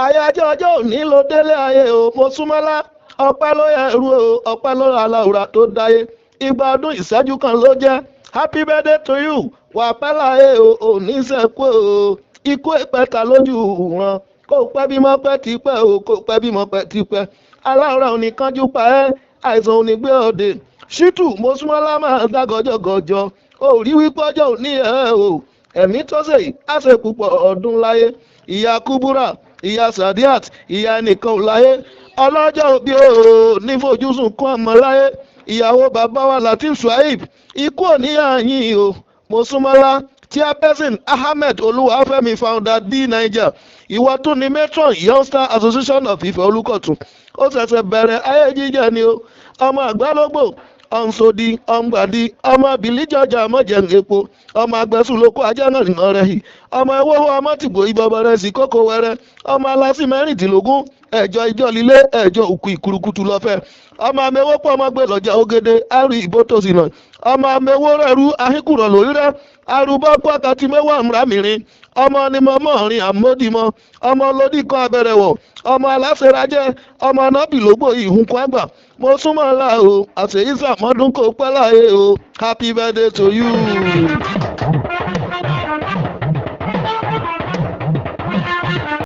àyájọ́ ọjọ́ òní ló délé ayé o Mosúnmọ́lá ọpẹ́ ló yẹ ẹrú o ọpẹ́ ló aláwùrà tó dáyé igba ọdún ìṣẹ́jú kan ló jẹ́ happy birthday to you wà pẹ́ láyé o òní sẹ́kù o ikú ìpẹ́ta lójú wọn kó pẹ́ bímọ pẹ́ ti pẹ́ o kó pẹ́ bímọ pẹ́ ti pẹ́ aláwùrà òní kánjú pa ẹ́ àìsàn òní gbé òde ṣítù Mosúnmọ́lá máa dá gọjọgọjọ ó rí wípé ọjọ́ òní ẹ̀ o ẹ̀mí tó ṣe yìí á ṣe púpọ̀ ọdún láyé ìyá kúbúrà ìyá Sadiat ìyá ẹnìkan ò láyé ọlọ́jọ́ òbí o nífojúsùn kún ọmọ láyé ìyàwó bàbá wa Lateef Shuaib ikú òníyàyìn o Mosúnmọ́lá chairperson Ahmed Olúwafẹ́mi founder D Niger ìwọ tún ni matron Youngster Association of Ifẹ̀ Olúkọ̀tún ó ṣẹ̀ṣẹ̀ bẹ̀rẹ̀ ayé jíjẹ ni o ọmọ àgbálógbò ọ̀nsòdì ọ̀ngbàdì ọmọ bìlíjọjà mọ̀jẹ̀ epo ọmọ agbẹ́sùlókò ajánà nìmọ̀ rẹ̀ yìí ọmọ ewúwo ọmọ tìgbò ìbọ̀bọ̀ rẹ̀ sí kókó wẹrẹ ọmọ alásì mẹ́rìndínlógún ẹ̀jọ ìjọ lílé ẹ̀jọ òkú ìkurukutu lọ́fẹ̀ ọmọ amẹ́wó pọ̀ ọmọ gbé lọ́jà ògèdè àrùn ìbò tòsí náà ọmọ amẹ́wó rẹ̀ rú ahíkùrọ̀ lórí rẹ̀ arúgbó kó àkàtì mẹ́wàá mìíràn ọmọ ni mo mọ̀ rìn àmódìmọ́ ọmọ lódì kan abẹ́rẹ́ wọ̀ ọmọ aláṣẹrajẹ́ ọmọ anábì lógbò ìhùnkún àgbà mo súnmọ́ la o àṣeyísà mọ́dún kò pẹ́ láyé o happy birthday to you.